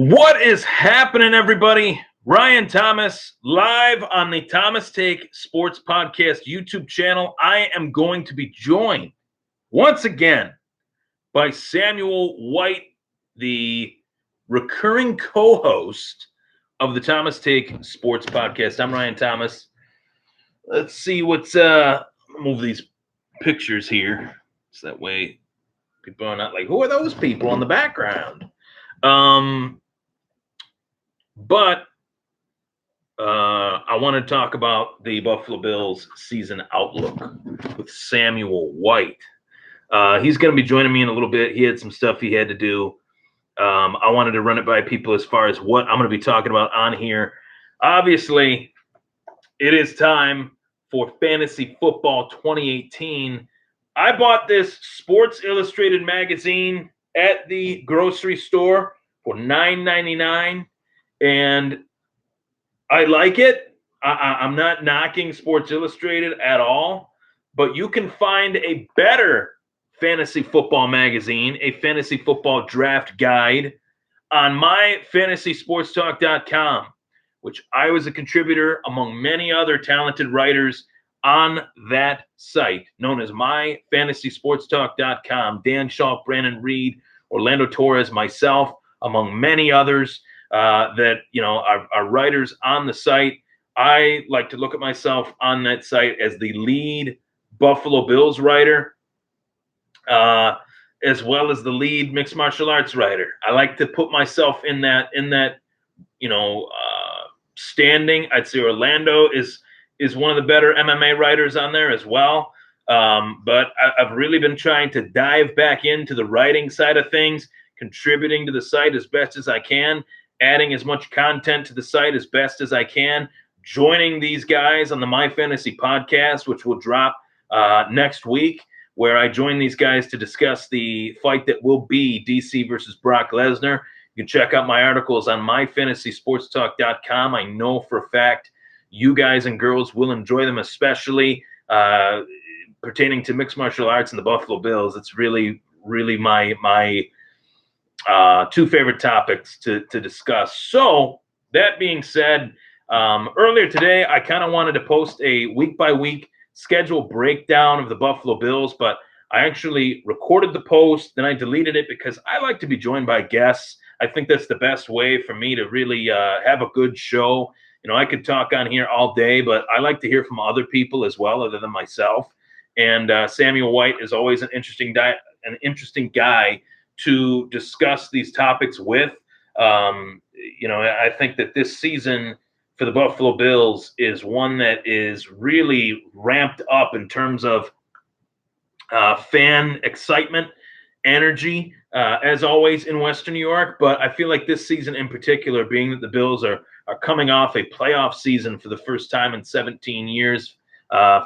What is happening, everybody? Ryan Thomas, live on the Thomas Take Sports Podcast YouTube channel. I am going to be joined once again by Samuel White, the recurring co-host of the Thomas Take Sports Podcast. I'm Ryan Thomas. Let's see what's move these pictures here so that way people are not like, who are those people in the background? But I want to talk about the Buffalo Bills season outlook with Samuel White. He's going to be joining me in a little bit. He had some stuff he had to do. I wanted to run it by people as far as what I'm going to be talking about on here. Obviously, it is time for Fantasy Football 2018. I bought this Sports Illustrated magazine at the grocery store for $9.99, and I like it. I'm not knocking Sports Illustrated at all, but you can find a better fantasy football magazine, a fantasy football draft guide on myfantasysportstalk.com, which I was a contributor among many other talented writers on that site, known as myfantasysportstalk.com. Dan Shaw, Brandon Reed, Orlando Torres, myself, among many others that are writers on the site. I like to look at myself on that site as the lead Buffalo Bills writer, as well as the lead mixed martial arts writer. I like to put myself in that standing. I'd say Orlando is one of the better MMA writers on there as well. But I've really been trying to dive back into the writing side of things, contributing to the site as best as I can, adding as much content to the site as best as I can, joining these guys on the My Fantasy podcast, which will drop next week, where I join these guys to discuss the fight that will be DC versus Brock Lesnar. You can check out my articles on myfantasysportstalk.com. I know for a fact you guys and girls will enjoy them, especially pertaining to mixed martial arts and the Buffalo Bills. It's really, really my two favorite topics to discuss. So that being said, earlier today, I kind of wanted to post a week-by-week schedule breakdown of the Buffalo Bills, but I actually recorded the post, then I deleted it because I like to be joined by guests. I think that's the best way for me to really have a good show. I could talk on here all day, but I like to hear from other people as well, other than myself. And Samuel White is always an interesting guy to discuss these topics with. I think that this season for the Buffalo Bills is one that is really ramped up in terms of fan excitement, energy, as always in Western New York. But I feel like this season in particular, being that the Bills are coming off a playoff season for the first time in 17 years,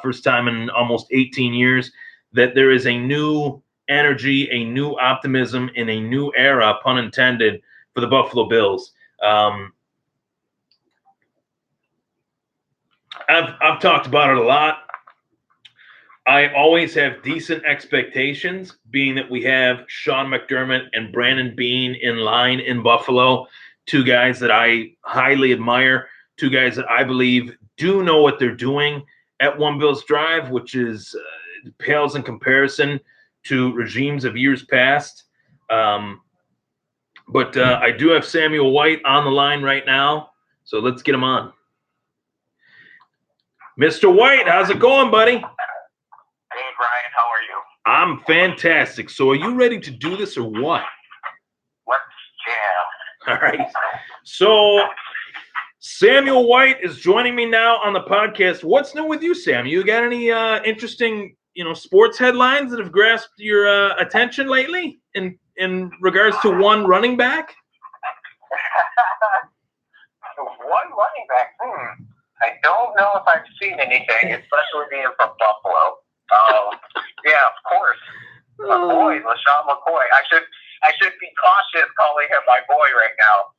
first time in almost 18 years, that there is a new energy, a new optimism, in a new era, pun intended, for the Buffalo Bills. I've talked about it a lot. I always have decent expectations, being that we have Sean McDermott and Brandon Beane in line in Buffalo, two guys that I highly admire, two guys that I believe do know what they're doing at One Bills Drive, which is pales in comparison to regimes of years past. But I do have Samuel White on the line right now, so let's get him on. Mr. White, how's it going, buddy? Hey, Brian, how are you? I'm fantastic. So are you ready to do this or what? Let's jam. All right. So Samuel White is joining me now on the podcast. What's new with you, Sam? You got any interesting, sports headlines that have grasped your attention lately in regards to one running back? One running back? I don't know if I've seen anything, especially being from Buffalo. Yeah, of course. My boy, LaShawn McCoy. I should be cautious calling him my boy right now.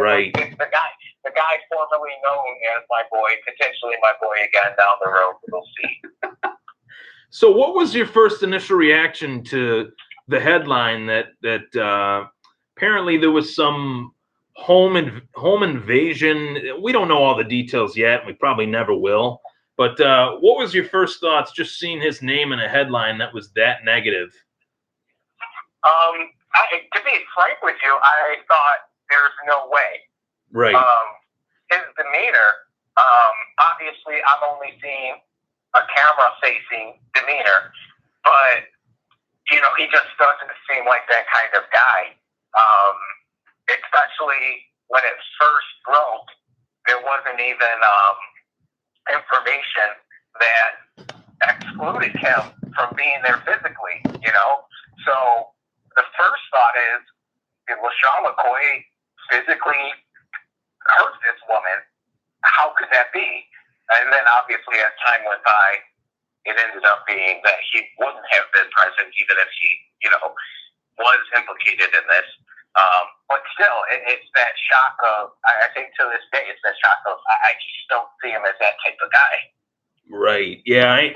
Right. the guy formerly known as my boy, potentially my boy again down the road. We'll see. So what was your first initial reaction to the headline that apparently there was some home invasion. We don't know all the details yet. We probably never will. But what was your first thoughts just seeing his name in a headline that was that negative? To be frank with you, I thought there's no way. Right. His demeanor, obviously, I'm only seeing a camera-facing demeanor, but he just doesn't seem like that kind of guy. Especially when it first broke, there wasn't even information that excluded him from being there physically. So the first thought is, did LaShawn McCoy physically hurt this woman? How could that be? And then obviously as time went by, it ended up being that he wouldn't have been present even if he, was implicated in this. But still, it's that shock of, I think to this day, it's that shock of, I just don't see him as that type of guy. Right. Yeah,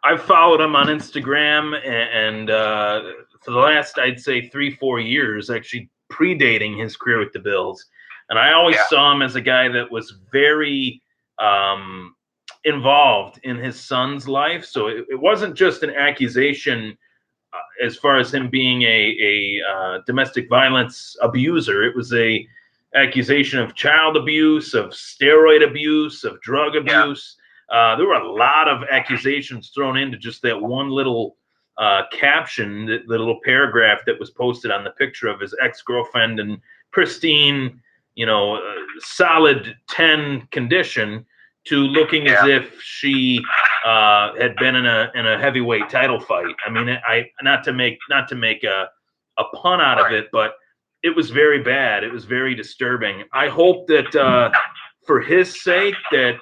I've followed him on Instagram and for the last, I'd say 3-4 years, actually predating his career with the Bills. And I always saw him as a guy that was very involved in his son's life. So it wasn't just an accusation as far as him being a domestic violence abuser. It was a accusation of child abuse, of steroid abuse, of drug abuse. There were a lot of accusations thrown into just that one little caption, the little paragraph that was posted on the picture of his ex-girlfriend in pristine, solid 10 condition, to looking as if she had been in a heavyweight title fight. I mean, not to make a pun out of it, but it was very bad. It was very disturbing. I hope that for his sake that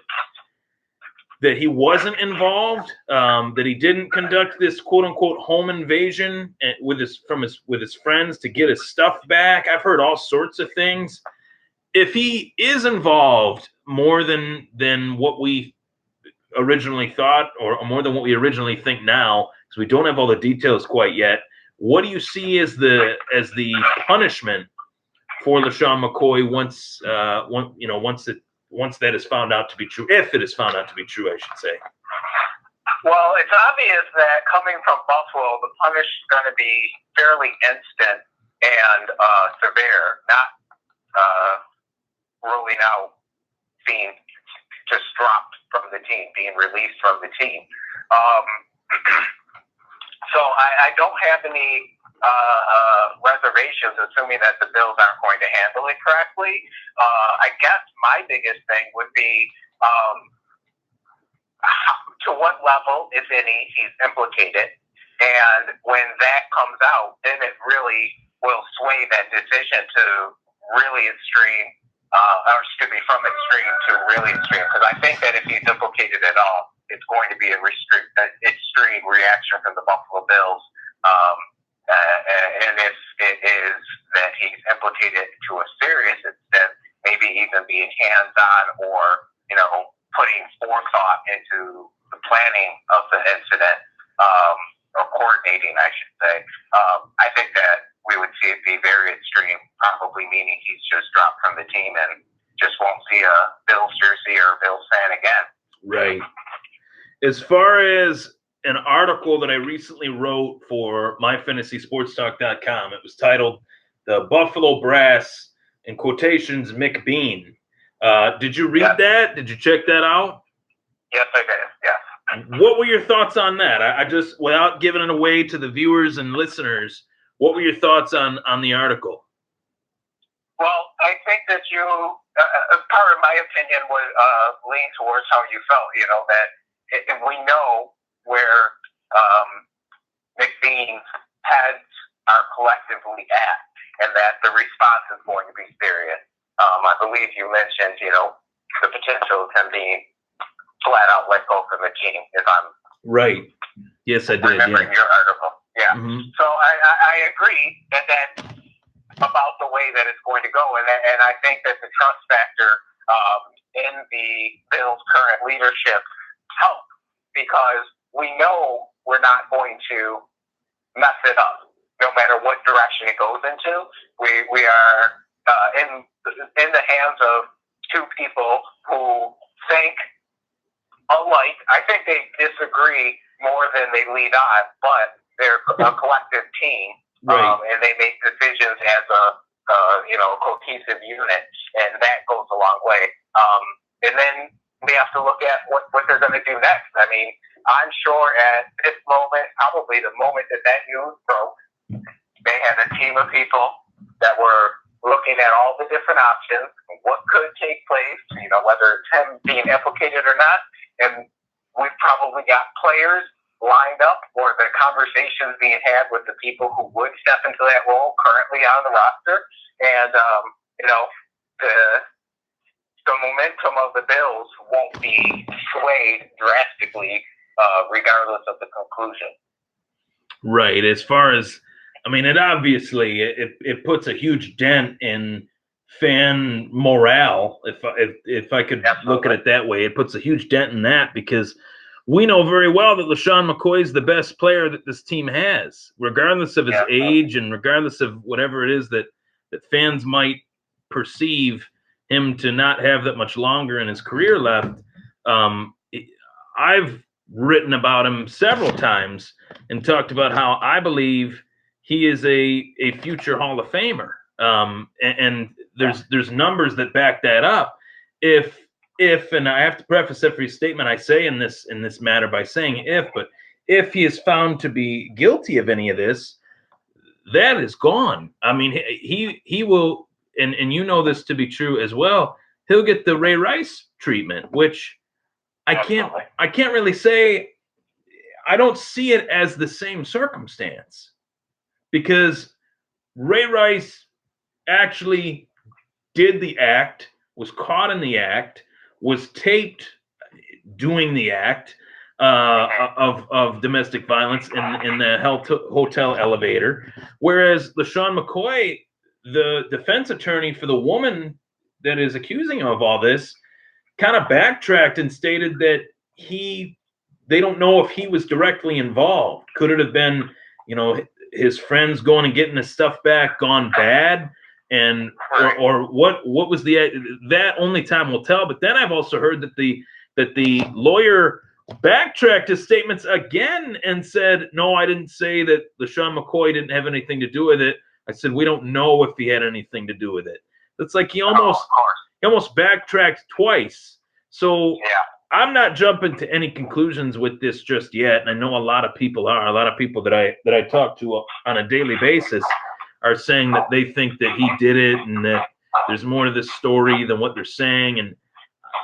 he wasn't involved, that he didn't conduct this quote unquote home invasion with his friends to get his stuff back. I've heard all sorts of things. If he is involved more than what we originally thought, or more than what we originally think now, because we don't have all the details quite yet, what do you see as the punishment for LaShawn McCoy once that is found out to be true, if it is found out to be true, I should say? Well, it's obvious that coming from Buffalo, the punishment is going to be fairly instant and severe, not ruling out being just dropped from the team, being released from the team. So I don't have any reservations, assuming that the Bills aren't going to handle it correctly. I guess my biggest thing would be to what level, if any, he's implicated. And when that comes out, then it really will sway that decision to really extreme, from extreme to really extreme. Because I think that if he's implicated at all, it's going to be an extreme reaction from the Buffalo Bills. And if it is that he's implicated to a serious extent, maybe even being hands-on or, putting forethought into the planning of the incident, or coordinating, I should say, I think that we would see it be very extreme, probably meaning he's just dropped from the team and just won't see a Bills jersey or a Bills fan again. Right. As far as an article that I recently wrote for myfantasysportstalk.com, it was titled "The Buffalo Brass," in quotations, McBean. Did you read that? Did you check that out? Yes, I did. Yes. What were your thoughts on that? I just, without giving it away to the viewers and listeners, what were your thoughts on the article? Well, I think that part of my opinion would lean towards how you felt, that we know where McBean's heads are collectively at, and that the response is going to be serious. I believe you mentioned, the potential of him being flat out let go from the team. If I'm right, yes, I did. Remembering your article, yeah. Mm-hmm. So I agree that about the way that it's going to go, and I think that the trust factor in the Bills' current leadership helps, because we know we're not going to mess it up, no matter what direction it goes into. We are in the hands of two people who think alike. I think they disagree more than they lead on, but they're a collective team, Right. and they make decisions as a cohesive unit, and that goes a long way. And then we have to look at what they're going to do next. I mean, I'm sure at this moment, probably the moment that news broke, they had a team of people that were looking at all the different options, what could take place, whether it's him being implicated or not. And we've probably got players lined up, or the conversations being had with the people who would step into that role currently on the roster. And, the momentum of the Bills won't be swayed drastically, regardless of the conclusion. Right. As far as, I mean, it obviously it puts a huge dent in fan morale. If I could look at it that way, it puts a huge dent in that, because we know very well that LeSean McCoy is the best player that this team has, regardless of his age and regardless of whatever it is that fans might perceive him to not have that much longer in his career left. I've written about him several times and talked about how I believe he is a future Hall of Famer. And there's numbers that back that up. If and I have to preface every statement I say in this matter by saying but if he is found to be guilty of any of this, that is gone. I mean, he will, and you know this to be true as well. He'll get the Ray Rice treatment, which I can't really say. I don't see it as the same circumstance, because Ray Rice actually did the act, was caught in the act, was taped doing the act of domestic violence in the hotel elevator, whereas LeSean McCoy, the defense attorney for the woman that is accusing him of all this, kind of backtracked and stated that they don't know if he was directly involved. Could it have been, his friends going and getting his stuff back gone bad? And or what was that only time will tell. But then I've also heard that the lawyer backtracked his statements again and said, no, I didn't say that LeSean McCoy didn't have anything to do with it. I said, we don't know if he had anything to do with it. It's like he almost backtracked twice. So I'm not jumping to any conclusions with this just yet. And I know a lot of people are. A lot of people that I talk to on a daily basis are saying that they think that he did it and that there's more to this story than what they're saying. And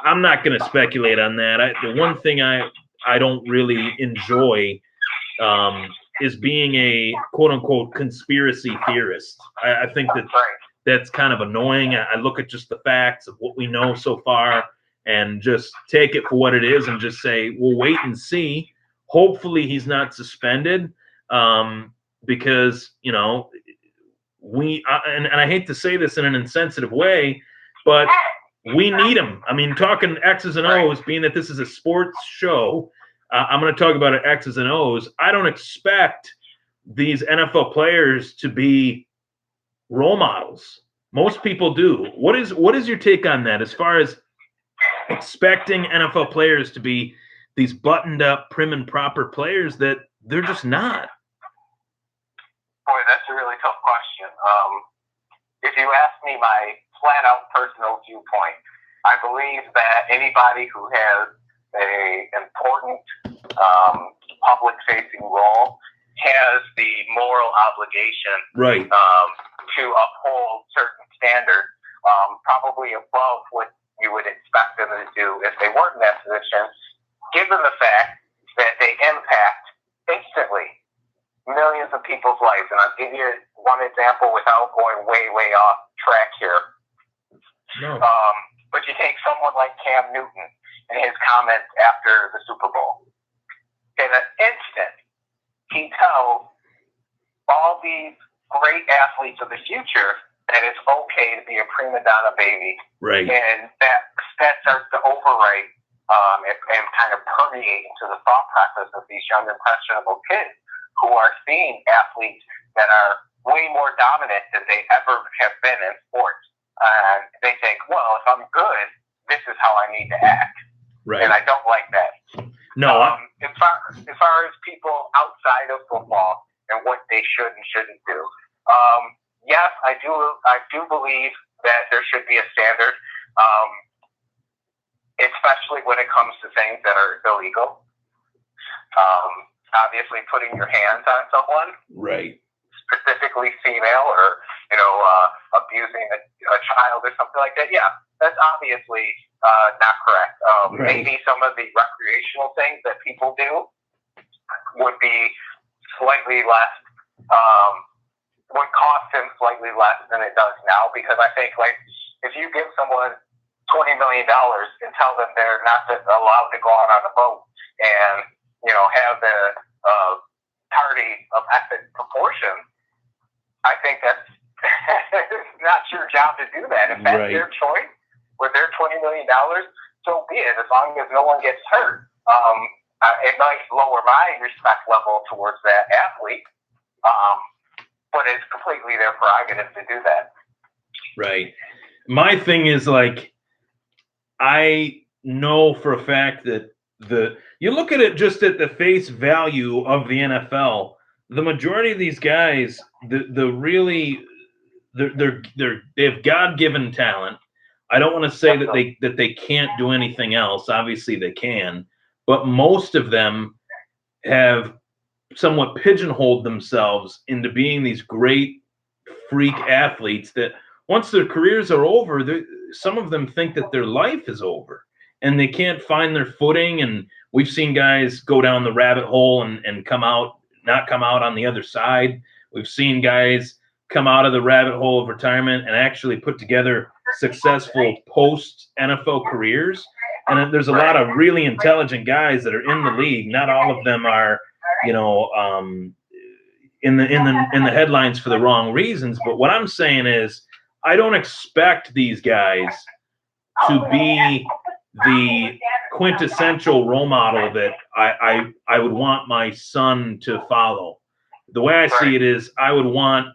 I'm not going to speculate on that. The one thing I don't really enjoy is being a quote unquote conspiracy theorist. I think that's kind of annoying. I look at just the facts of what we know so far and just take it for what it is and just say, we'll wait and see. Hopefully he's not suspended, because, and I hate to say this in an insensitive way, but we need him. I mean, talking X's and O's, being that this is a sports show, I'm going to talk about X's and O's. I don't expect these NFL players to be role models. Most people do. What is your take on that, as far as expecting NFL players to be these buttoned up, prim and proper players that they're just not? Boy, that's a really tough question. If you ask me my flat-out personal viewpoint, I believe that anybody who has an important public-facing role has the moral obligation, to uphold certain standards, probably above what you would expect them to do if they weren't in that position, given the fact that they impact instantly millions of people's lives. And I'll give you one example without going way, way off track here. No. But you take someone like Cam Newton and his comments after the Super Bowl. In an instant, he tells all these great athletes of the future that it's okay to be a prima donna baby. Right. And that starts to overwrite and kind of permeate into the thought process of these young, impressionable kids who are seeing athletes that are way more dominant than they ever have been in sports. And they think, well, if I'm good, this is how I need to act. Right. And I don't like that. No. As far as people outside of football and what they should and shouldn't do, yes, I do believe that there should be a standard, especially when it comes to things that are illegal. Obviously, putting your hands on someone, right, specifically female, or abusing a child or something like that. Yeah, that's obviously not correct. Right. Maybe some of the recreational things that people do would be slightly less, would cost them slightly less than it does now, because I think, like, if you give someone $20 million and tell them they're not allowed to go out on a boat and, have the party of epic proportions, I think that's not your job to do that. If that's their choice with their $20 million, so be it, as long as no one gets hurt. It might lower my respect level towards that athlete, but it's completely their prerogative to do that. Right. My thing is, like, I know for a fact that you look at it just at the face value of the NFL, the majority of these guys, they have God-given talent. I don't want to say that they can't do anything else. Obviously they can, but most of them have somewhat pigeonholed themselves into being these great freak athletes that once their careers are over, some of them think that their life is over and they can't find their footing. And we've seen guys go down the rabbit hole and not come out on the other side. We've seen guys come out of the rabbit hole of retirement and actually put together successful post-NFL careers. And there's a lot of really intelligent guys that are in the league. Not all of them are, in the headlines for the wrong reasons. But what I'm saying is, I don't expect these guys to be the quintessential role model that I would want my son to follow. The way I see it is, I would want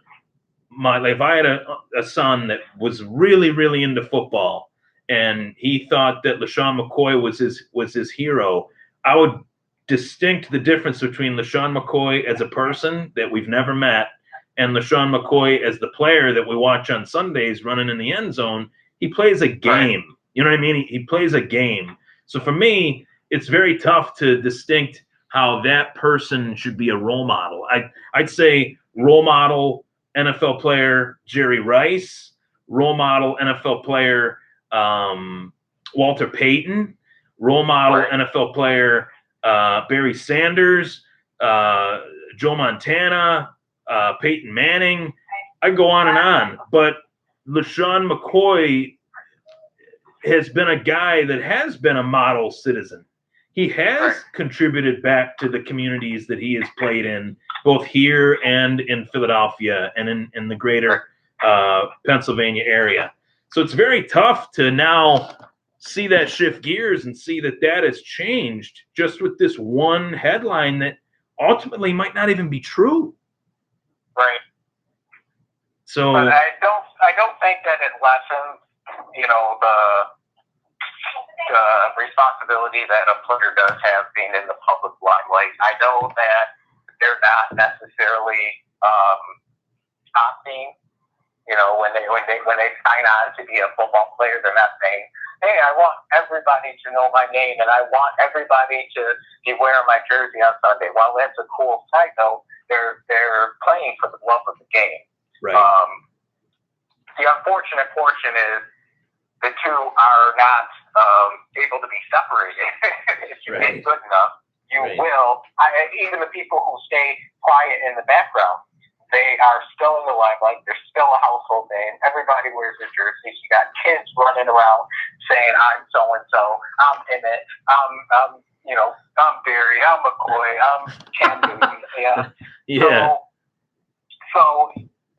if I had a son that was really, really into football and he thought that LeSean McCoy was his hero, I would distinct the difference between LeSean McCoy as a person that we've never met and LeSean McCoy as the player that we watch on Sundays running in the end zone. He plays a game. Right. You know what I mean? He plays a game. So for me, it's very tough to distinct how that person should be a role model. I'd say role model NFL player Jerry Rice, role model NFL player Walter Payton, role model NFL player Barry Sanders, Joe Montana, Peyton Manning. I go on and on. But LeSean McCoy has been a guy that has been a model citizen. He has contributed back to the communities that he has played in, both here and in Philadelphia and in the greater Pennsylvania area. So it's very tough to now see that shift gears and see that has changed just with this one headline that ultimately might not even be true. Right. So but I don't think that it lessens, the responsibility that a player does have being in the public limelight. I know that they're not necessarily opting. When they sign on to be a football player, they're not saying, "Hey, I want everybody to know my name and I want everybody to be wearing my jersey on Sunday." While that's a cool sight, though, they're playing for the love of the game. Right. The unfortunate portion is the two are not able to be separated. If you get good enough, you will. Even the people who stay quiet in the background, they are still in the limelight. They're still a household name. Everybody wears their jerseys. You got kids running around saying, "I'm so and so. I'm Emmett. I'm Barry. I'm McCoy. I'm Cam Newton." Yeah. So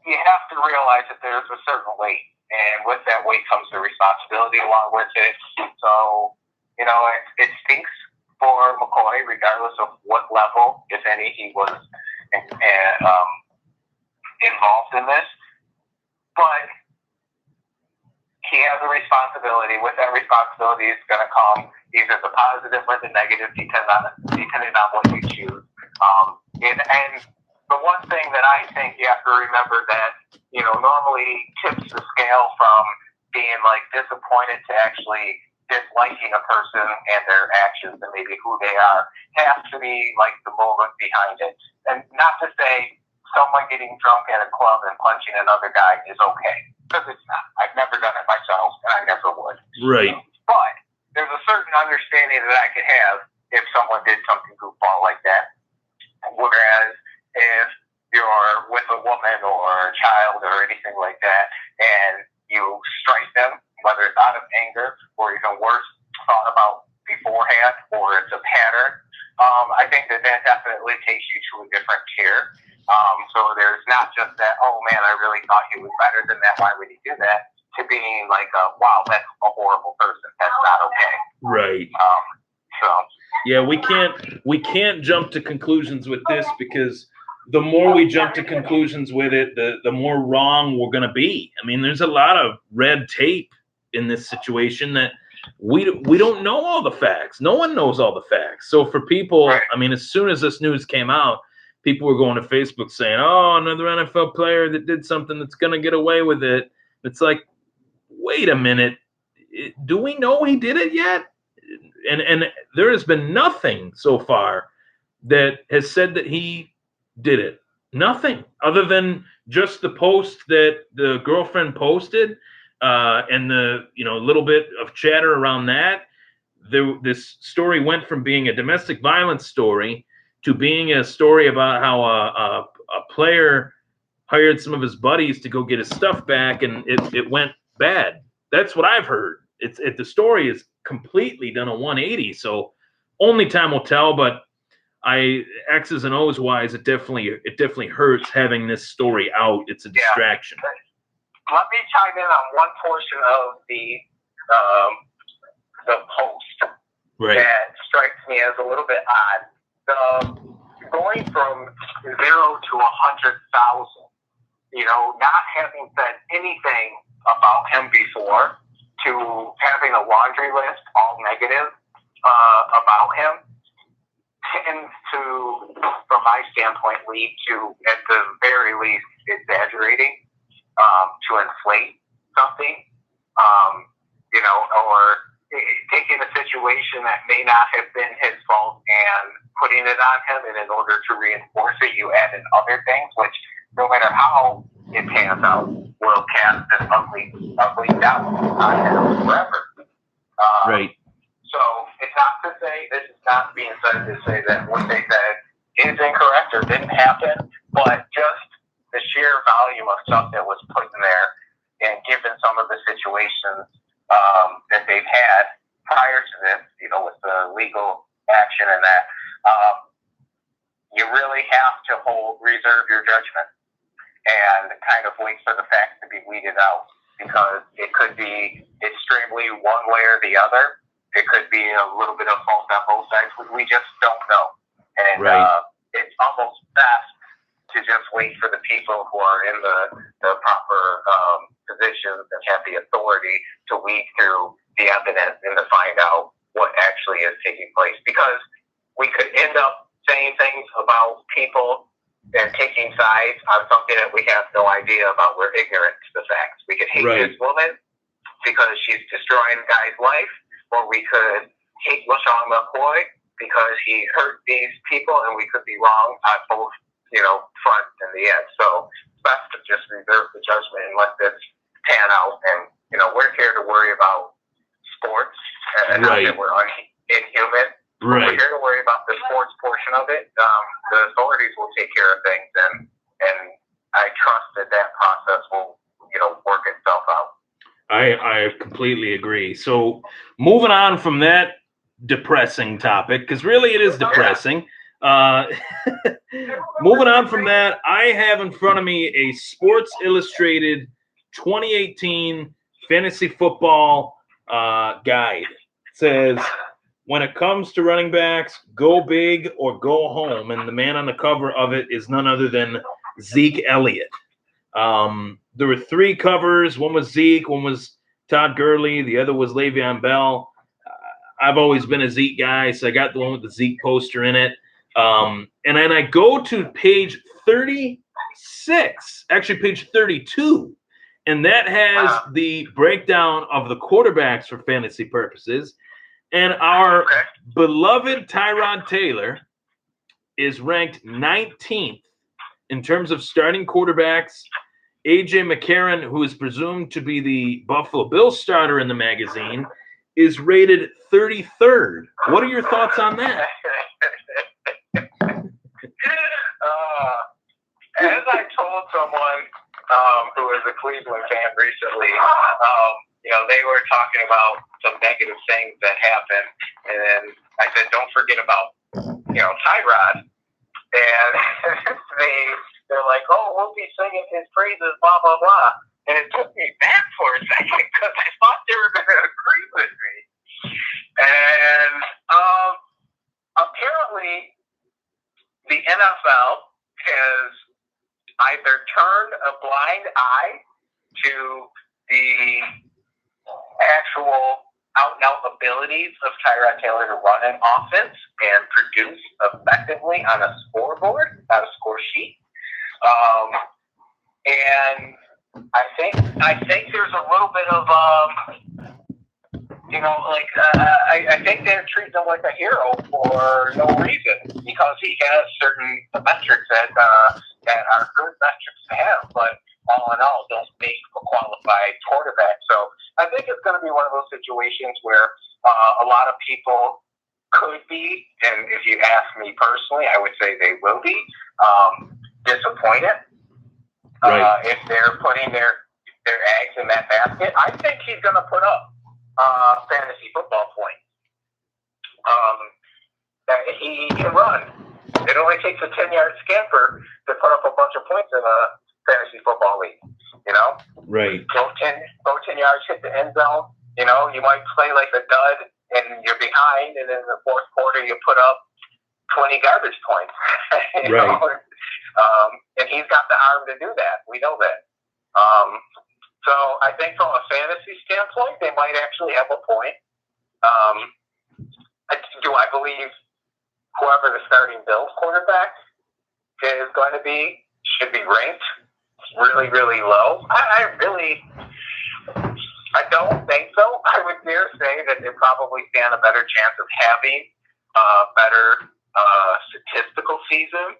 you have to realize that there's a certain weight, and with that weight comes the responsibility along with it. So it stinks for McCoy, regardless of what level, if any, he was involved involved in this, but he has a responsibility. With that responsibility is going to come either the positive or the negative, depending on what you choose. And the one thing that I think you have to remember that, normally tips the scale from being like disappointed to actually disliking a person and their actions and maybe who they are has to be like the moment behind it. And not to say someone getting drunk at a club and punching another guy is okay, because it's not. I've never done it myself, and I never would. Right. But there's a certain understanding that I could have if someone did something goofball like that. Whereas if you're with a woman or a child or anything like that, and you strike them, whether it's out of anger or even worse, thought about beforehand, or it's a pattern, I think that definitely takes you to a different tier. So there's not just that, oh man, I really thought he was better than that, why would he do that, to being like, wow, that's a horrible person. That's not okay. Right. So yeah, we can't jump to conclusions with this, because the more we jump to conclusions with it, the more wrong we're going to be. I mean, there's a lot of red tape in this situation that we don't know all the facts. No one knows all the facts. So for people, I mean, as soon as this news came out, people were going to Facebook saying, oh, another NFL player that did something that's going to get away with it. It's like, wait a minute. Do we know he did it yet? And there has been nothing so far that has said that he did it. Nothing other than just the post that the girlfriend posted, and the little bit of chatter around that. This story went from being a domestic violence story to being a story about how a player hired some of his buddies to go get his stuff back, and it went bad. That's what I've heard. The story is completely done a 180. So only time will tell, but X's and O's wise, it definitely hurts having this story out. It's a distraction. Let me chime in on one portion of the post that strikes me as a little bit odd. Going from 0 to 100,000, not having said anything about him before, to having a laundry list all negative about him, tends to, from my standpoint, lead to, at the very least, exaggerating, to inflate something, or taking a situation that may not have been his fault and putting it on him, and in order to reinforce it, you add in other things, which, no matter how it pans out, will cast an ugly doubt on him forever. Right. So it's not to say, this is not being said to say that what they said is incorrect or didn't happen, but just the sheer volume of stuff that was put in there, and given some of the situations that they've had prior to this, with the legal action and that, you really have to reserve your judgment and kind of wait for the facts to be weeded out, because it could be extremely one way or the other. It could be a little bit of fault on both sides. We just don't know. And it's almost best to just wait for the people who are in the proper positions and have the authority to weed through the evidence and to find out what actually is taking place. Because we could end up saying things about people and taking sides on something that we have no idea about. We're ignorant to the facts. We could hate this woman because she's destroying a guy's life, or we could hate LaShawn McCoy because he hurt these people, and we could be wrong on both, front and the end. So it's best to just reserve the judgment and let this pan out. And, we're here to worry about sports, and not that we're inhuman. Right. We're here to worry about the sports portion of it. The authorities will take care of things, and I trust that process will, work itself out. I completely agree. So moving on from that depressing topic, because really it is depressing. Moving on from that, I have in front of me a Sports Illustrated 2018 fantasy football guide. It says, when it comes to running backs, go big or go home. And the man on the cover of it is none other than Zeke Elliott. There were 3 covers. One was Zeke, one was Todd Gurley, the other was Le'Veon Bell. I've always been a Zeke guy, so I got the one with the Zeke poster in it. And then I go to page 36, actually page 32, and that has the breakdown of the quarterbacks for fantasy purposes. And our beloved Tyrod Taylor is ranked 19th in terms of starting quarterbacks. A.J. McCarron, who is presumed to be the Buffalo Bills starter in the magazine, is rated 33rd. What are your thoughts on that? As I told someone who is a Cleveland fan recently, they were talking about some negative things that happened, and then I said, don't forget about, Tyrod. And they're like, oh, we'll be singing his praises, blah, blah, blah. And it took me back for a second because I thought they were going to agree with me. And apparently the NFL has either turned a blind eye to the actual out-and-out abilities of Tyrod Taylor to run an offense and produce effectively on a scoreboard, on a score sheet. And I think there's a little bit of, I think they're treating him like a hero for no reason because he has certain metrics that are good metrics to have, but all in all, don't make a qualified quarterback. So I think it's going to be one of those situations where a lot of people could be, and if you ask me personally, I would say they will be disappointed if they're putting their eggs in that basket. I think he's going to put up fantasy football points. He can run. It only takes a 10-yard scamper to put up a bunch of points in a fantasy football league. Right. Go 10 yards, hit the end zone. You might play like a dud and you're behind, and in the fourth quarter you put up 20 garbage points. Right. And he's got the arm to do that. We know that. So I think from a fantasy standpoint, they might actually have a point. Do I believe whoever the starting Bills quarterback is going to be should be ranked really, really low? I don't think so. I would dare say that they probably stand a better chance of having a better statistical season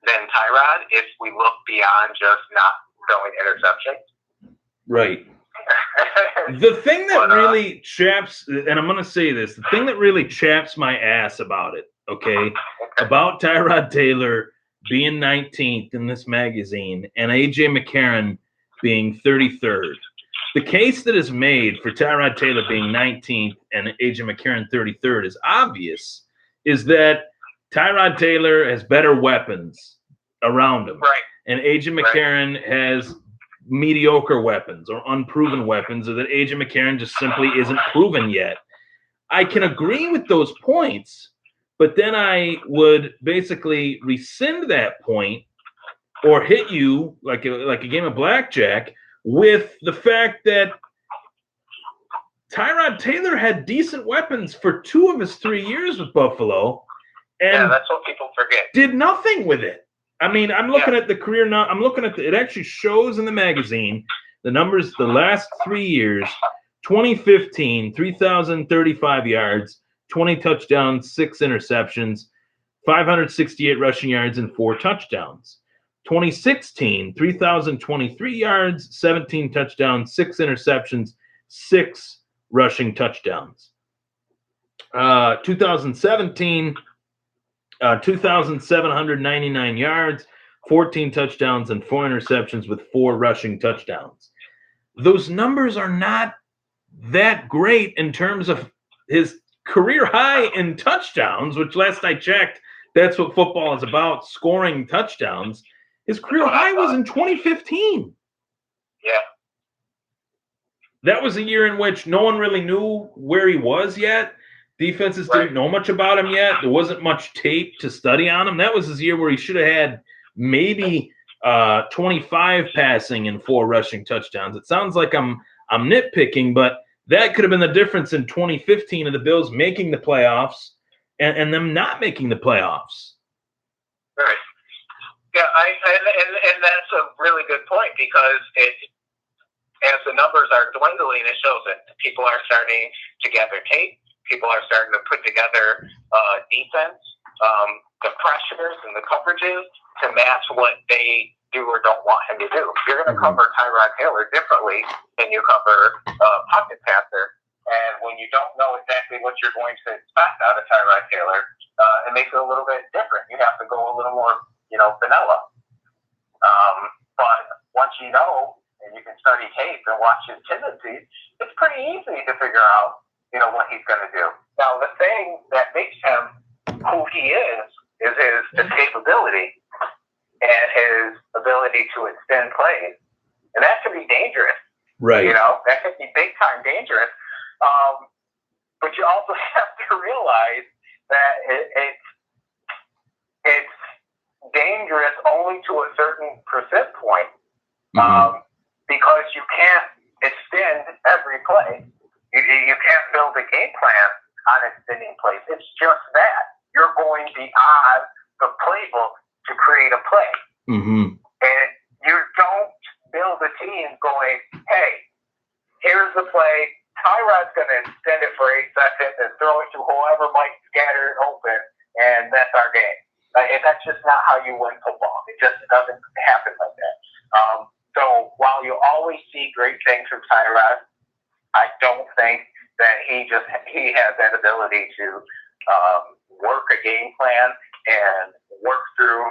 than Tyrod if we look beyond just not throwing interceptions. Right. The thing that really chaps, and I'm going to say this, the thing that really chaps my ass about it, about Tyrod Taylor being 19th in this magazine and A.J. McCarron being 33rd. The case that is made for Tyrod Taylor being 19th and A.J. McCarron 33rd is obvious, is that Tyrod Taylor has better weapons around him. Right. And A.J. McCarron has mediocre weapons or unproven weapons, or that A.J. McCarron just simply isn't proven yet. I can agree with those points, but then I would basically rescind that point or hit you like a game of blackjack with the fact that Tyrod Taylor had decent weapons for 2 of his 3 years with Buffalo, and that's what people forget. Did nothing with it. I mean, I'm looking at the career. I'm looking at it actually shows in the magazine the numbers the last 3 years. 2015, 3,035 yards, 20 touchdowns, 6 interceptions, 568 rushing yards, and 4 touchdowns. 2016, 3,023 yards, 17 touchdowns, 6 interceptions, 6 rushing touchdowns. 2017, 2,799 yards, 14 touchdowns, and 4 interceptions with 4 rushing touchdowns. Those numbers are not that great in terms of his career high in touchdowns, which last I checked, that's what football is about, scoring touchdowns. His career high was in 2015. Yeah. That was a year in which no one really knew where he was yet. Defenses didn't know much about him yet. There wasn't much tape to study on him. That was his year where he should have had maybe 25 passing and 4 rushing touchdowns. It sounds like I'm nitpicking, but that could have been the difference in 2015 of the Bills making the playoffs and them not making the playoffs. Right. Yeah, and that's a really good point because as the numbers are dwindling, it shows that people are starting to gather tape. People are starting to put together defense, the pressures and the coverages to match what they do or don't want him to do. You're going to cover Tyrod Taylor differently than you cover pocket passer. And when you don't know exactly what you're going to expect out of Tyrod Taylor, it makes it a little bit different. You have to go a little more, vanilla. But once you know, and you can study tape and watch his tendencies, it's pretty easy to figure out, what he's going to do. Now, the thing that makes him who he is his escapability and his ability to extend plays. And that can be dangerous. Right. That can be big time dangerous. But you also have to realize that it's dangerous only to a certain percent point. Because you can't extend every play. You can't build a game plan on extending plays. It's just that. You're going beyond the playbook to create a play. And you don't build a team going, hey, here's the play. Tyrod's going to extend it for 8 seconds and throw it to whoever might scatter it open, and that's our game. And that's just not how you win football. It just doesn't happen like that. So while you always see great things from Tyrod, I don't think that he has that ability to work a game plan and work through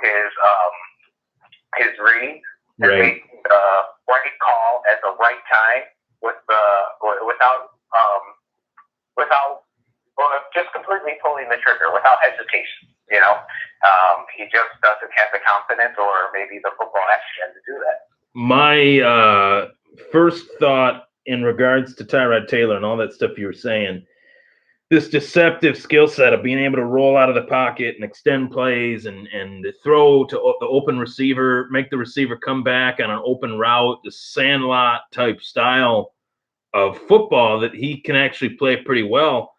his reads and make the right call at the right time without just completely pulling the trigger without hesitation. He just doesn't have the confidence or maybe the football action to do that. My first thought in regards to Tyrod Taylor and all that stuff you were saying, this deceptive skill set of being able to roll out of the pocket and extend plays and throw to the open receiver, make the receiver come back on an open route, the Sandlot type style of football that he can actually play pretty well.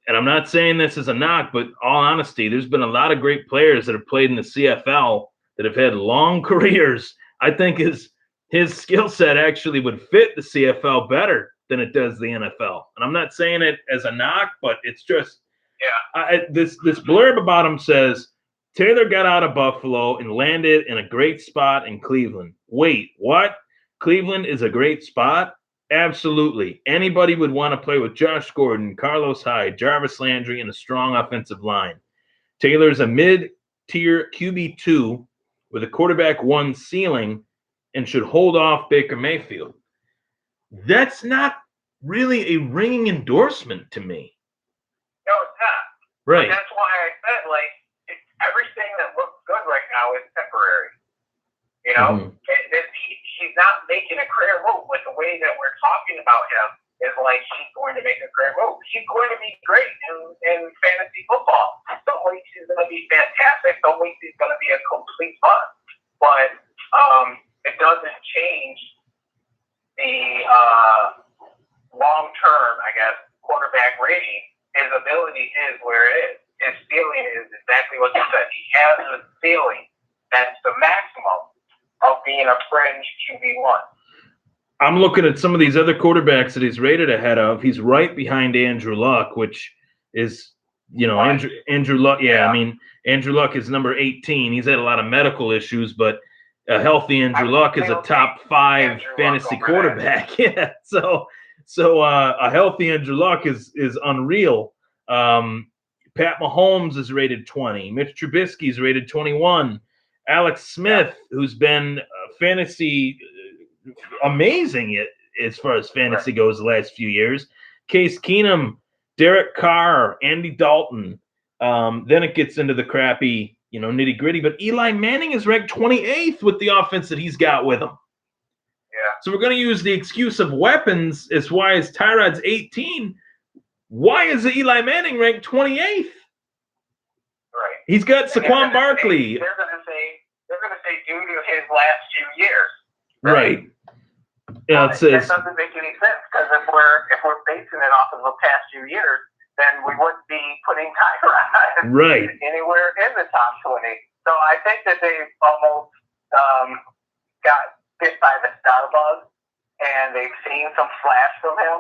And I'm not saying this as a knock, but all honesty, there's been a lot of great players that have played in the CFL that have had long careers. I think his skill set actually would fit the CFL better than it does the NFL. And I'm not saying it as a knock, but it's just this blurb about him says, Taylor got out of Buffalo and landed in a great spot in Cleveland. Wait, what? Cleveland is a great spot? Absolutely. Anybody would want to play with Josh Gordon, Carlos Hyde, Jarvis Landry, and a strong offensive line. Taylor's a mid-tier QB2 with a quarterback 1 ceiling and should hold off Baker Mayfield. That's not really a ringing endorsement to me. No, it's not. Right. But that's why I said, everything that looks good right now is temporary. He's not making a career move. But the way that we're talking about him is like he's going to make a career move. He's going to be great in fantasy football. Some weeks he's going to be fantastic. Some weeks he's going to be a complete bust. But it doesn't change the long-term, I guess, quarterback rating. His ability is where it is. His ceiling is exactly what you said. He has a ceiling that's the maximum of being a fringe QB1. I'm looking at some of these other quarterbacks that he's rated ahead of. He's right behind Andrew Luck, which is, Andrew Luck. Yeah, I mean, Andrew Luck is number 18. He's had a lot of medical issues, but a healthy Andrew Luck is a top 5 fantasy quarterback. Yeah, so a healthy Andrew Luck is unreal. Pat Mahomes is rated 20. Mitch Trubisky is rated 21. Alex Smith, who's been fantasy amazing as far as fantasy goes the last few years. Case Keenum, Derek Carr, Andy Dalton. Then it gets into the crappy, nitty gritty. But Eli Manning is ranked 28th with the offense that he's got with him. Yeah. So we're going to use the excuse of weapons as why is Tyrod's 18. Why is Eli Manning ranked 28th? Right. He's got Saquon Barkley. They're going to say due to his last few years. Right. Yeah, it But says that doesn't make any sense because if we're basing it off of the past few years, then we wouldn't be putting Tyrod right. anywhere in the top 20. So I think that they've almost got bit by the star bug, and they've seen some flash from him,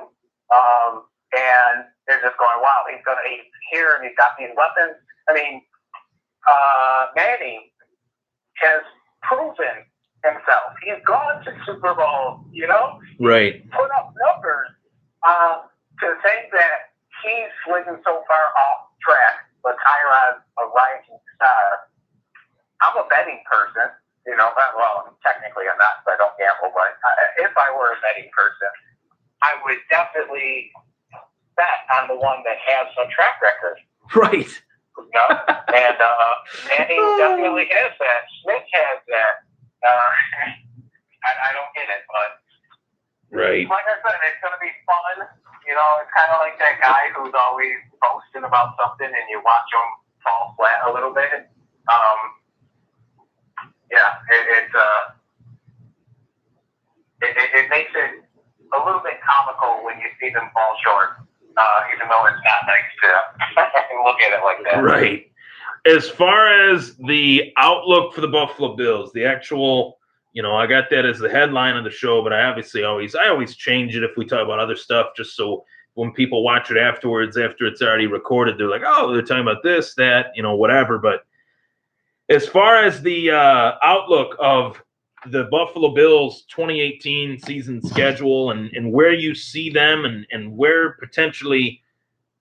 and they're just going, "Wow, he's here, and he's got these weapons." I mean, Manny has proven himself. He's gone to Super Bowl, Right. Put up numbers. To think that he's slidden so far off track, but Tyrod's a rising star. I'm a betting person, well, technically I'm not, so I don't gamble, but if I were a betting person, I would definitely bet on the one that has some track record. Right. And Manny definitely has that. Smith has that. I don't get it, but right. Like I said, it's going to be fun. It's kind of like that guy who's always boasting about something, and you watch him fall flat a little bit. It makes it a little bit comical when you see them fall short, even though it's not nice to look at it like that. Right. As far as the outlook for the Buffalo Bills, the actual, I got that as the headline of the show, but I always change it if we talk about other stuff, just so when people watch it afterwards, after it's already recorded, they're like, oh, they're talking about this, that, whatever. But as far as the outlook of the Buffalo Bills 2018 season schedule and where you see them and where potentially,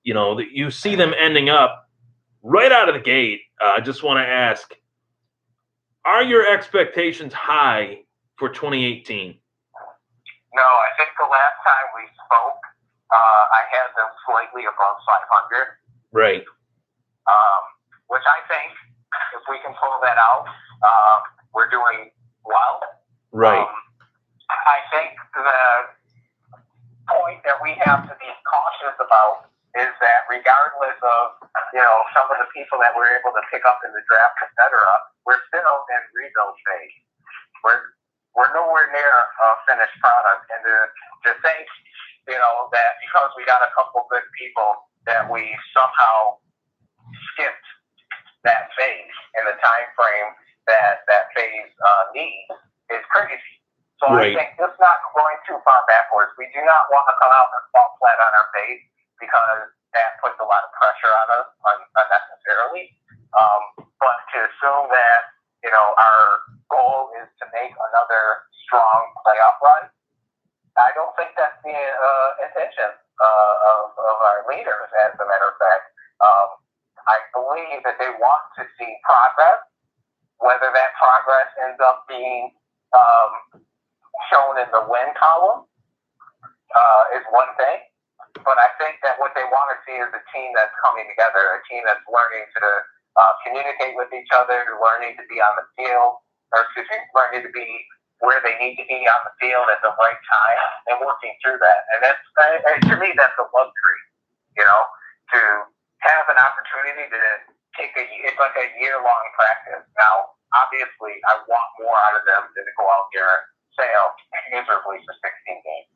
you see them ending up right out of the gate, I just want to ask, are your expectations high for 2018? No, I think the last time we spoke, I had them slightly above 500. Right. Which I think, if we can pull that out, we're doing well. Right. I think the point that we have to be cautious about is that regardless of, some of the people that we're able to pick up in the draft, et cetera, we're still in rebuild phase. We're nowhere near a finished product. And to think, that because we got a couple good people that we somehow skipped that phase in the time frame that phase needs is crazy. So right. I think just not going too far backwards. We do not want to come out and fall flat on our face because that puts a lot of pressure on us unnecessarily. But to assume that, our goal is to make another strong playoff run, I don't think that's the intention of our leaders, as a matter of fact. I believe that they want to see progress. Whether that progress ends up being shown in the win column is one thing. But I think that what they want to see is a team that's coming together, a team that's learning to communicate with each other, learning to be on the field, learning to be where they need to be on the field at the right time, and working through that. And that's, to me, that's a luxury, to have an opportunity to it's like a year-long practice. Now, obviously, I want more out of them than to go out there and fail miserably for 16 games.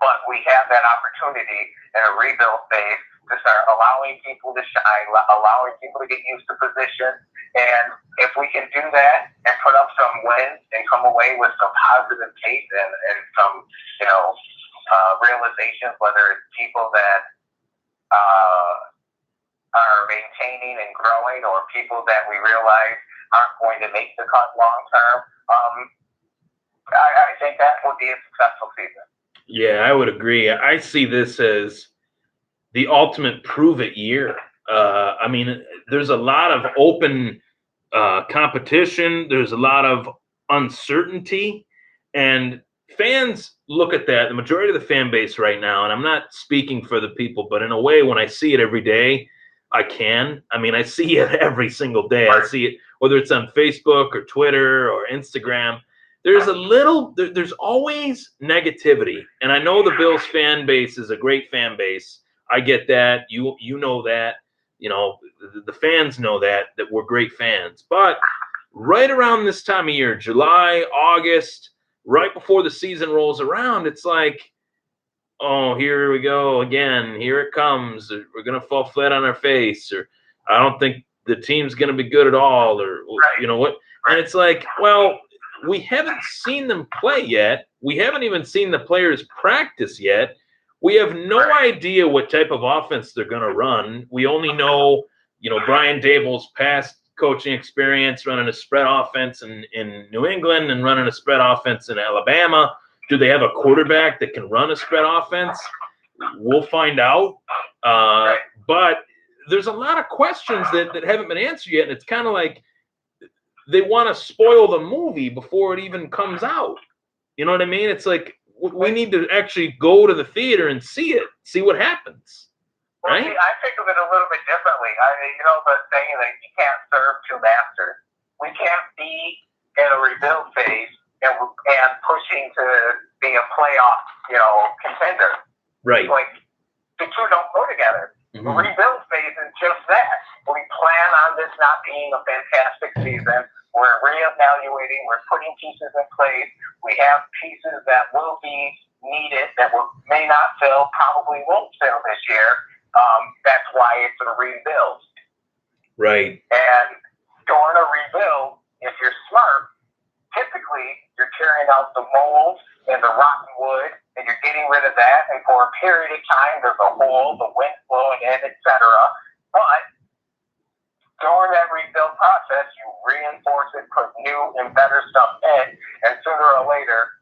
But we have that opportunity in a rebuild phase to start allowing people to shine, allowing people to get used to position. And if we can do that and put up some wins and come away with some positive taste and some, realizations, whether it's people that are maintaining and growing or people that we realize aren't going to make the cut long term, I think that would be a successful season. Yeah, I would agree. I see this as the ultimate prove-it year. I mean, there's a lot of open competition. There's a lot of uncertainty. And fans look at that. The majority of the fan base right now, and I'm not speaking for the people, but in a way, when I see it every day, I see it every single day. I see it, whether it's on Facebook or Twitter or Instagram. There's always negativity. And I know the Bills fan base is a great fan base. I get that. You know that. The fans know that we're great fans. But right around this time of year, July, August, right before the season rolls around, it's like, oh, here we go again. Here it comes. We're going to fall flat on our face, or I don't think the team's going to be good at all, or you know what? And it's like, well, we haven't seen them play yet. We haven't even seen the players practice yet. We have no idea what type of offense they're going to run. We only know, Brian Dable's past coaching experience running a spread offense in New England and running a spread offense in Alabama. Do they have a quarterback that can run a spread offense? We'll find out. But there's a lot of questions that haven't been answered yet, and it's kind of like they want to spoil the movie before it even comes out. You know what I mean? It's like we need to actually go to the theater and see it, see what happens. Well, right? see, I think of it a little bit differently. The saying that you can't serve two masters. We can't be in a rebuild phase and pushing to be a playoff, contender. Right. Like, the two don't go together. Mm-hmm. The rebuild phase is just that. We plan on this not being a fantastic season. We're reevaluating. We're putting pieces in place. We have pieces that will be needed that may not fill, probably won't fill this year. That's why it's a rebuild. Right. And during a rebuild, if you're smart, typically you're tearing out the mold and the rotten wood, and you're getting rid of that. And for a period of time, there's a hole, the wind blowing in, etc. But during that rebuild process, you reinforce it, put new and better stuff in, and sooner or later,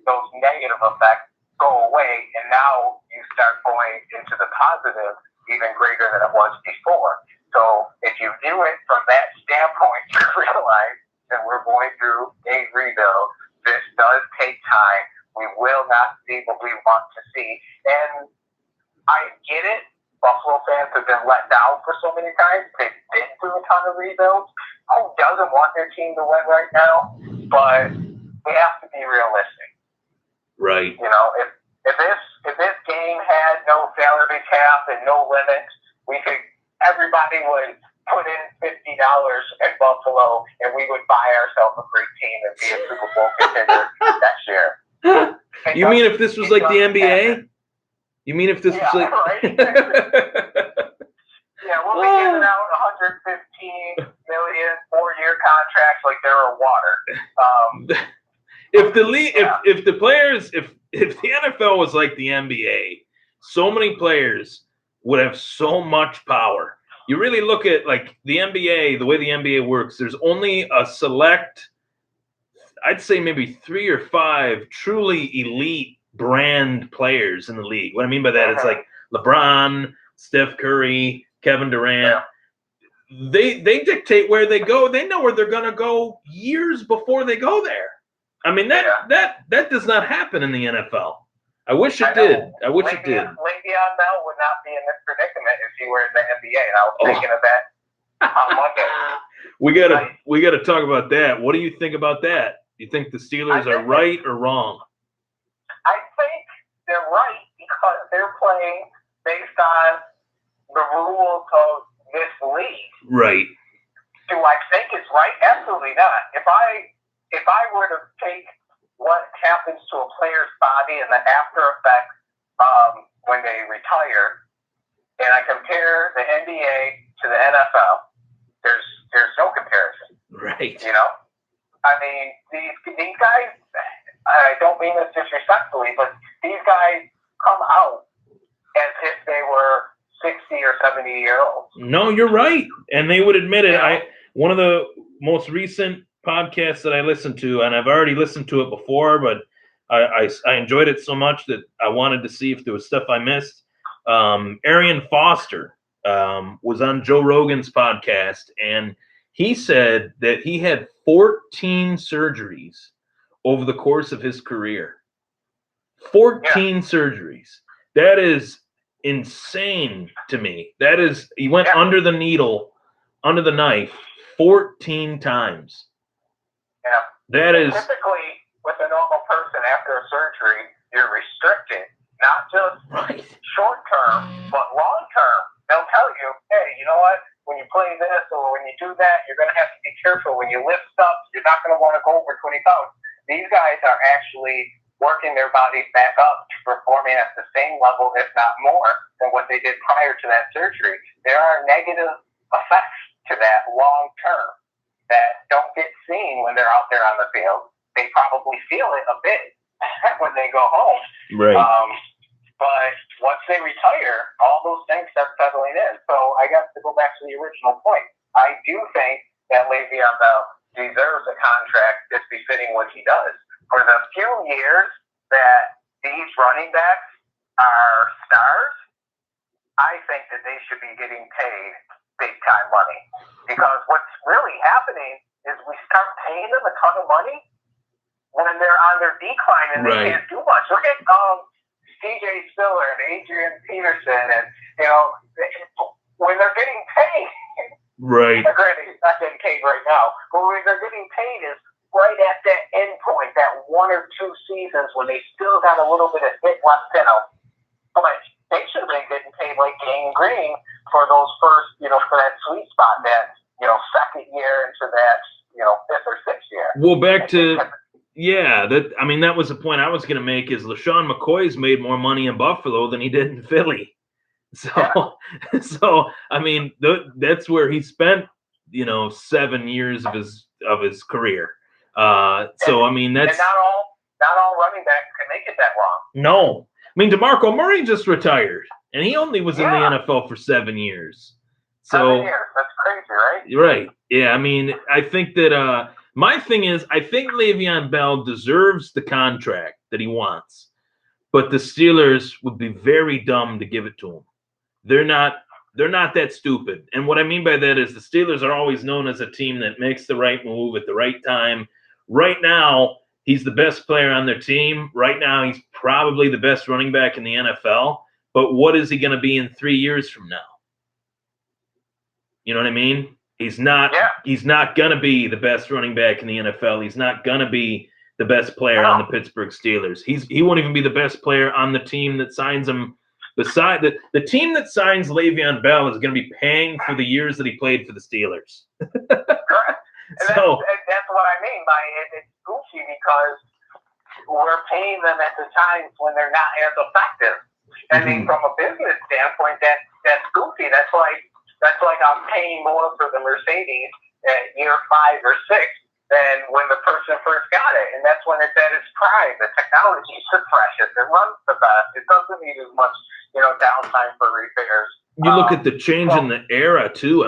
those negative effects go away, and now you start going into the positive even greater than it was before. So if you view it from that standpoint, you realize that we're going through a rebuild. This does take time. We will not see what we want to see. And I get it. Buffalo fans have been let down for so many times. They've been through a ton of rebuilds. Who doesn't want their team to win right now? But we have to be realistic. Right. If this game had no salary cap and no limits, everybody would put in $50 at Buffalo, and we would buy ourselves a great team and be a Super Bowl contender next year. You mean if this was like the NBA? You mean if this was like... right? We'll be giving out $115 million 4-year contracts like they were water. If the league, if the players, if the NFL was like the NBA, so many players would have so much power. You really look at like the NBA, the way the NBA works. There's only a select, I'd say maybe 3 or 5 truly elite brand players in the league. What I mean by that is like LeBron, Steph Curry, Kevin Durant. Yeah. They dictate where they go. They know where they're going to go years before they go there. I mean, that does not happen in the NFL. I wish it did. I wish it did. Le'Veon Bell would not be in this predicament if he were in the NBA. And I was thinking of that on Monday. We gotta talk about that. What do you think about that? You think the Steelers are right or wrong? I think they're right because they're playing based on the rules of this league. Right. Do I think it's right? Absolutely not. If I were to take what happens to a player's body and the after effects when they retire, and I compare the NBA to the NFL, there's no comparison. Right. I mean, these guys, I don't mean this disrespectfully, but these guys come out as if they were 60 or 70-year-olds. No, you're right. And they would admit it. One of the most recent podcasts that I listened to, and I've already listened to it before, but I enjoyed it so much that I wanted to see if there was stuff I missed. Arian Foster was on Joe Rogan's podcast, and he said that he had 14 surgeries over the course of his career. 14 surgeries. That is insane to me. That is, he went under the needle, under the knife 14 times. Yeah. That is typically with a normal person after a surgery, you're restricted, not just short term, but long term. They'll tell you, hey, you know what? When you play this or when you do that, you're going to have to be careful when you lift these guys are actually working their bodies back up to performing at the same level, if not more, than what they did prior to that surgery. There are negative effects to that long term that don't get seen when they're out there on the field. They probably feel it a bit when they go home. Right. But once they retire, all those things start settling in. So I guess to go back to the original point, I do think that Le'Veon Bell deserves a contract that's befitting what he does. For the few years that these running backs are stars, I think that they should be getting paid big time money. Because what's really happening is we start paying them a ton of money when they're on their decline and they can't do much. Look at C.J. Spiller and Adrian Peterson, and when they're getting paid. Right. Granted, he's not getting paid right now, but when they're getting paid is right at that end point, that 1 or 2 seasons when they still got a little bit of hit left in them. But they should have been getting paid like Gang Green for those first, for that sweet spot, that, second year into that, 5th or 6th year. Well, back to, that was the point I was going to make is LaShawn McCoy's made more money in Buffalo than he did in Philly. So, that's where he spent, 7 years of his career. That's and not all running backs can make it that long. No, DeMarco Murray just retired, and he only was in the NFL for 7 years. So 7 years, that's crazy, right? Right. Yeah. I think that my thing is, I think Le'Veon Bell deserves the contract that he wants, but the Steelers would be very dumb to give it to him. They're not that stupid. And what I mean by that is the Steelers are always known as a team that makes the right move at the right time. Right now, he's the best player on their team. Right now, he's probably the best running back in the NFL. But what is he going to be in 3 years from now? You know what I mean? He's not going to be the best running back in the NFL. He's not going to be the best player on the Pittsburgh Steelers. He won't even be the best player on the team that signs him. Beside the team that signs Le'Veon Bell is going to be paying for the years that he played for the Steelers. Correct. And that's what I mean by it. It's goofy because we're paying them at the times when they're not as effective. I mean, from a business standpoint, that's goofy. That's like I'm paying more for the Mercedes at year 5 or 6 than when the person first got it. And that's when it's at its prime. The technology is the freshest. It runs the best. It doesn't need as much, downtime for repairs. You look at the change in the era, too.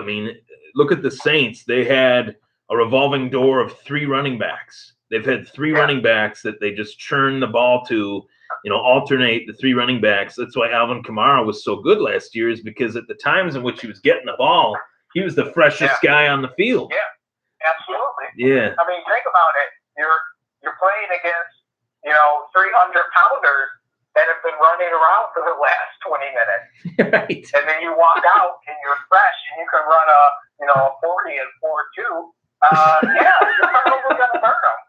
Look at the Saints. They had a revolving door of 3 running backs. They've had 3 running backs that they just churn the ball to, alternate the 3 running backs. That's why Alvin Kamara was so good last year, is because at the times in which he was getting the ball, he was the freshest guy on the field. Yeah. Absolutely. Yeah. Think about it. You're playing against, 300-pounders that have been running around for the last 20 minutes. Right. And then you walk out and you're fresh and you can run a 40 and 4.2. You're probably going to burn them.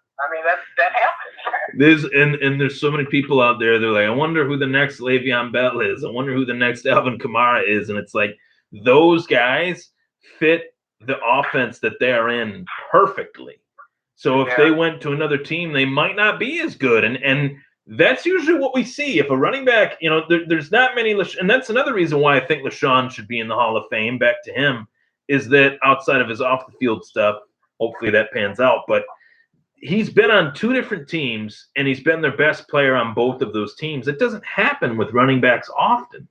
That happens. There's so many people out there. They're like, I wonder who the next Le'Veon Bell is. I wonder who the next Alvin Kamara is. And it's like those guys fit the offense that they are in perfectly. So if they went to another team, they might not be as good. And that's usually what we see. If a running back, there's not many, and that's another reason why I think LaShawn should be in the Hall of Fame, back to him, is that outside of his off-the-field stuff, hopefully that pans out, but he's been on 2 different teams, and he's been their best player on both of those teams. It doesn't happen with running backs often.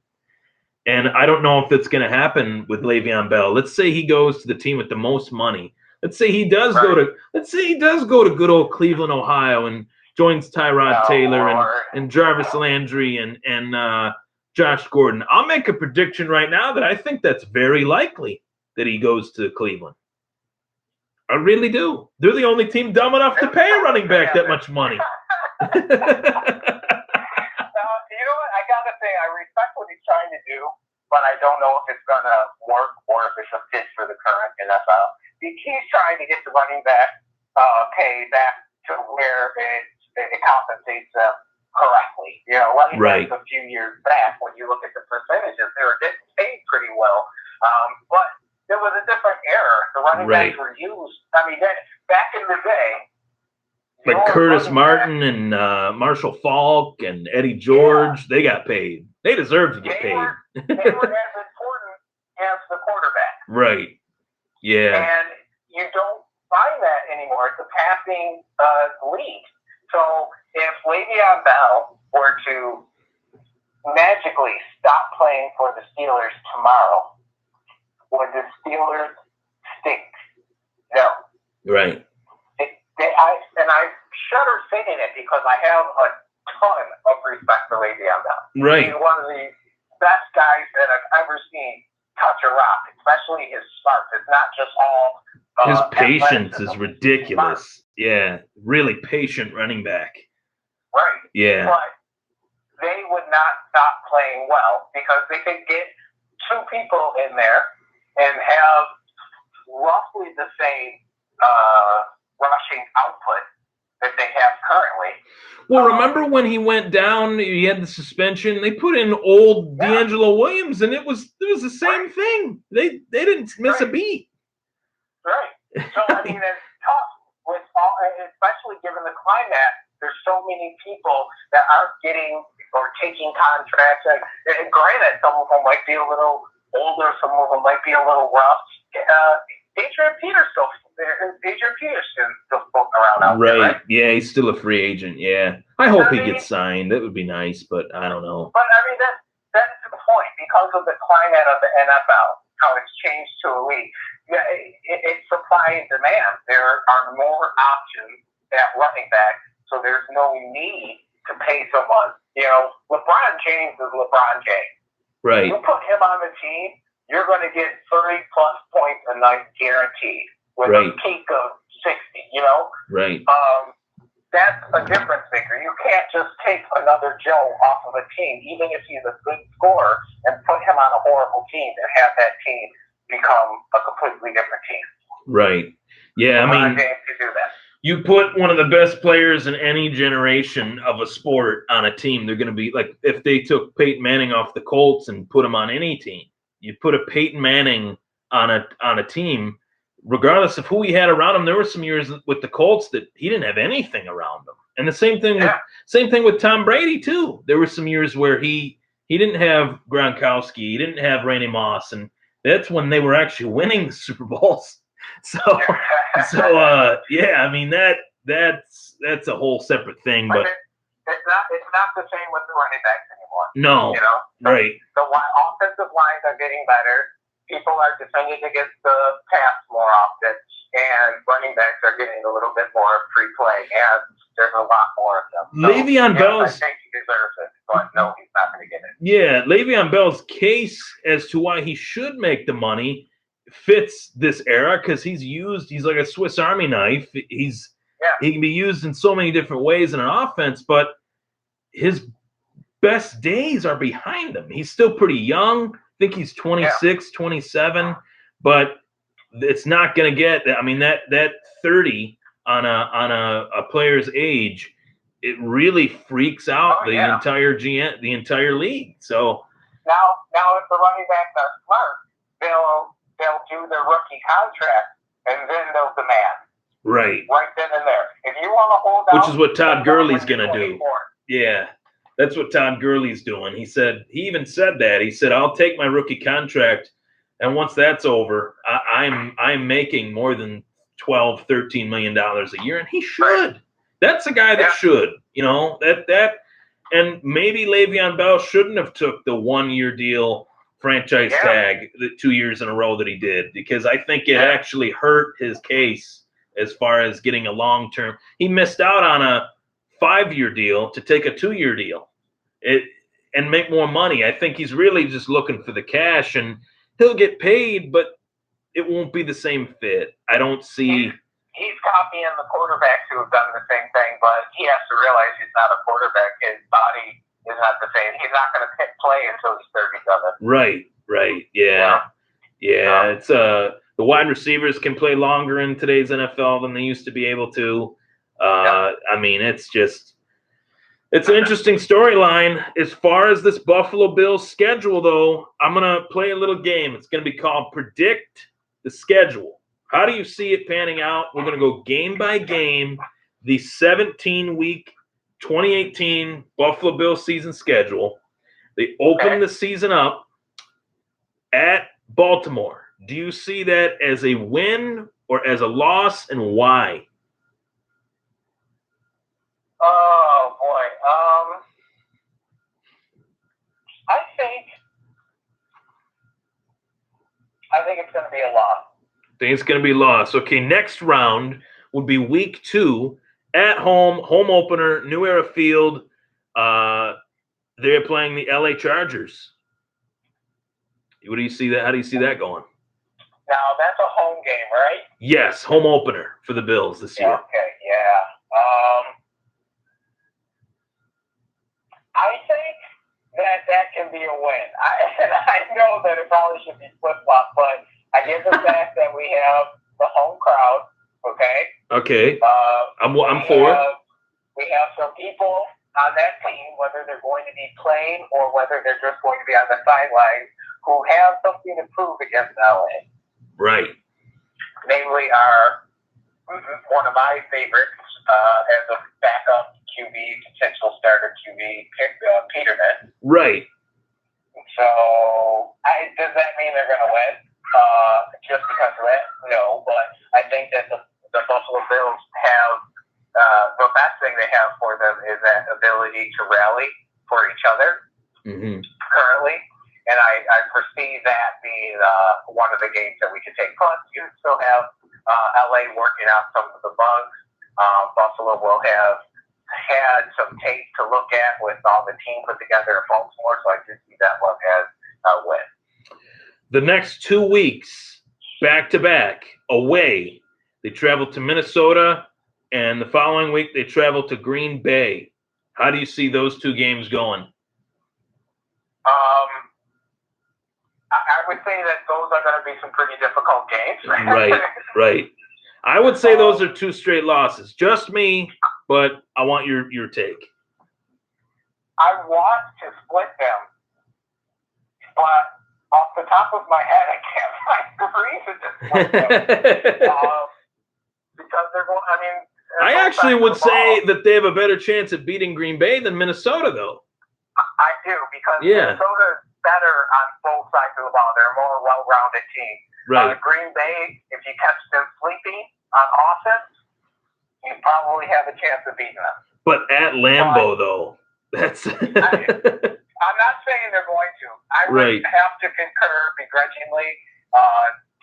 And I don't know if that's going to happen with Le'Veon Bell. Let's say he goes to the team with the most money. Let's say he does go to good old Cleveland, Ohio, and joins Tyrod Taylor and Jarvis Landry and Josh Gordon. I'll make a prediction right now that I think that's very likely that he goes to Cleveland. I really do. They're the only team dumb enough to pay a running back that much money. I got to say, I respect what he's trying to do, but I don't know if it's going to work or if it's a fit for the current NFL. He's trying to get the running back pay back to where it compensates them correctly. Running backs a few years back, when you look at the percentages, they were getting paid pretty well. But there was a different era. The running backs were used. Back in the day, Like Curtis Martin and Marshall Falk and Eddie George, they got paid. They deserve to get paid. They were as important as the quarterback. Right. Yeah. And you don't find that anymore. It's a passing league. So if Le'Veon Bell were to magically stop playing for the Steelers tomorrow, would the Steelers stink? No. Right. I shudder saying it because I have a ton of respect for Le'Veon Bell. Right. He's one of the best guys that I've ever seen touch a rock, especially his smarts. It's not just all his patience is ridiculous. Yeah, really patient running back. Right. Yeah. But they would not stop playing well because they could get two people in there and have roughly the same rushing output that they have currently. Well, remember when he went down, he had the suspension, they put in old D'Angelo Williams, and it was the same thing. They didn't miss a beat. Right. So, I mean, it's tough, with all, especially given the climate. There's so many people that aren't getting or taking contracts. And granted, some of them might be a little older, some of them might be a little rough. Adrian Peterson's still floating around out there, right? Yeah, he's still a free agent, yeah. I hope he gets signed. That would be nice, but I don't know. But, I mean, that's the point. Because of the climate of the NFL, how it's changed to a league, it's supply and demand. There are more options at running back, so there's no need to pay someone. You know, LeBron James is LeBron James. Right. You put him on the team, you're going to get 30-plus points a night guaranteed with a peak of 60, you know? Right. That's a difference maker. You can't just take another Joe off of a team, even if he's a good scorer, and put him on a horrible team and have that team become a completely different team. Right. Yeah, I mean, James could do that. You put one of the best players in any generation of a sport on a team, they're going to be like, if they took Peyton Manning off the Colts and put him on any team, you put a Peyton Manning on a team, regardless of who he had around him. There were some years with the Colts that he didn't have anything around him, and the same thing with Tom Brady too. There were some years where he didn't have Gronkowski, he didn't have Randy Moss, and that's when they were actually winning the Super Bowls. So yeah, I mean that's a whole separate thing, but it's not the same with the running backs anymore. No, you know, right. The offensive lines are getting better. People are defending against the pass more often, and running backs are getting a little bit more free play, and there's a lot more of them. So, Le'Veon Bell's, I think he deserves it, but no, he's not going to get it. Yeah, Le'Veon Bell's case as to why he should make the money fits this era because he's like a Swiss Army knife. He can be used in so many different ways in an offense, but his best days are behind him. He's still pretty young. I think he's 26, 27, but it's not going to get – I mean, that 30 on a player's age, it really freaks out the entire league. So now if the running backs are smart, they'll do their rookie contract, and then they'll demand. Right then and there. If you want to hold out, which is what Todd Gurley's going to do. Yeah, that's what Todd Gurley's doing. He even said that. He said, "I'll take my rookie contract, and once that's over, I'm making more than $12, $13 million a year, and he should. That's a guy that should. You know that, and maybe Le'Veon Bell shouldn't have took the 1-year deal." Franchise tag the 2 years in a row that he did, because I think it actually hurt his case as far as getting a long-term. He missed out on a 5-year deal to take a 2-year deal and make more money. I think he's really just looking for the cash, and he'll get paid, but it won't be the same fit. I don't see. He's copying the quarterbacks who have done the same thing, but he has to realize he's not a quarterback. His body is not the same. He's not going to play until he's 37. Right. Yeah. It's the wide receivers can play longer in today's NFL than they used to be able to. I mean, it's an interesting storyline. As far as this Buffalo Bills schedule, though, I'm going to play a little game. It's going to be called Predict the Schedule. How do you see it panning out? We're going to go game by game, the 17-week 2018 Buffalo Bills season schedule. They open the season up at Baltimore. Do you see that as a win or as a loss, and why? Oh boy. I think it's going to be a loss. I think it's going to be loss. Okay, next round would be week 2 at home opener, New Era Field. They're playing the LA Chargers. What do you see that? How do you see that going? Now that's a home game, right? Yes, home opener for the Bills this year. Okay, yeah. I think that can be a win. I know that it probably should be flip-flop, but I get the fact that we have the home crowd, okay? Okay. I'm for. We have some people on that team, whether they're going to be playing or whether they're just going to be on the sidelines, who have something to prove against LA. Right. Namely, one of my favorites as a backup QB, potential starter QB, Peterman. Right. So, does that mean they're going to win? Just because of that? No, but I think that the Buffalo Bills have the best thing they have for them is that ability to rally for each other currently. And I foresee that being one of the games that we can take. Plus, you still have LA working out some of the bugs. Buffalo will have had some tape to look at with all the team put together in Baltimore, so I do see that one as a win. The next 2 weeks, back-to-back, away, they travel to Minnesota, and the following week they travel to Green Bay. How do you see those 2 games going? I would say that those are going to be some pretty difficult games. Right. I would say those are 2 straight losses. Just me, but I want your take. I want to split them, but off the top of my head, I can't find the reason to split them. Because they're going, I actually would say that they have a better chance at beating Green Bay than Minnesota, though. I do, because Minnesota is better on both sides of the ball. They're a more well-rounded team. Right. Green Bay, if you catch them sleeping on offense, you probably have a chance of beating them. But at Lambeau, though, that's. I'm not saying they're going to. I would have to concur begrudgingly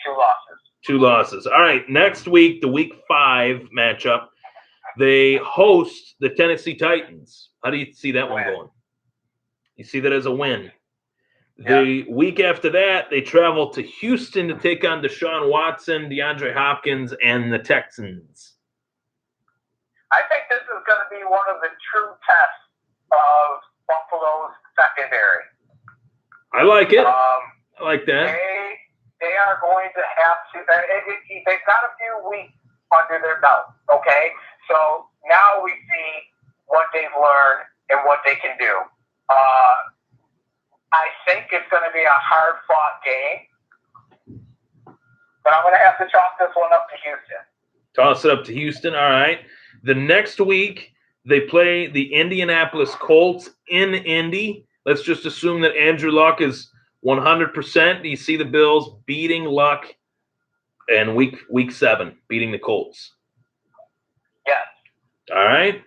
2 losses. 2 losses. All right. Next week, the week 5 matchup, they host the Tennessee Titans. How do you see that one going? You see that as a win. The week after that, they travel to Houston to take on Deshaun Watson, DeAndre Hopkins, and the Texans. I think this is going to be one of the true tests of Buffalo's secondary. I like it. I like that. They are going to have to. They've got a few weeks under their belt. Okay, so now we see what they've learned and what they can do. I think it's going to be a hard-fought game, but I'm going to have to chalk this one up to Houston. Toss it up to Houston. All right. The next week, they play the Indianapolis Colts in Indy. Let's just assume that Andrew Luck is 100%. Do you see the Bills beating Luck in week 7, beating the Colts? Yes. All right.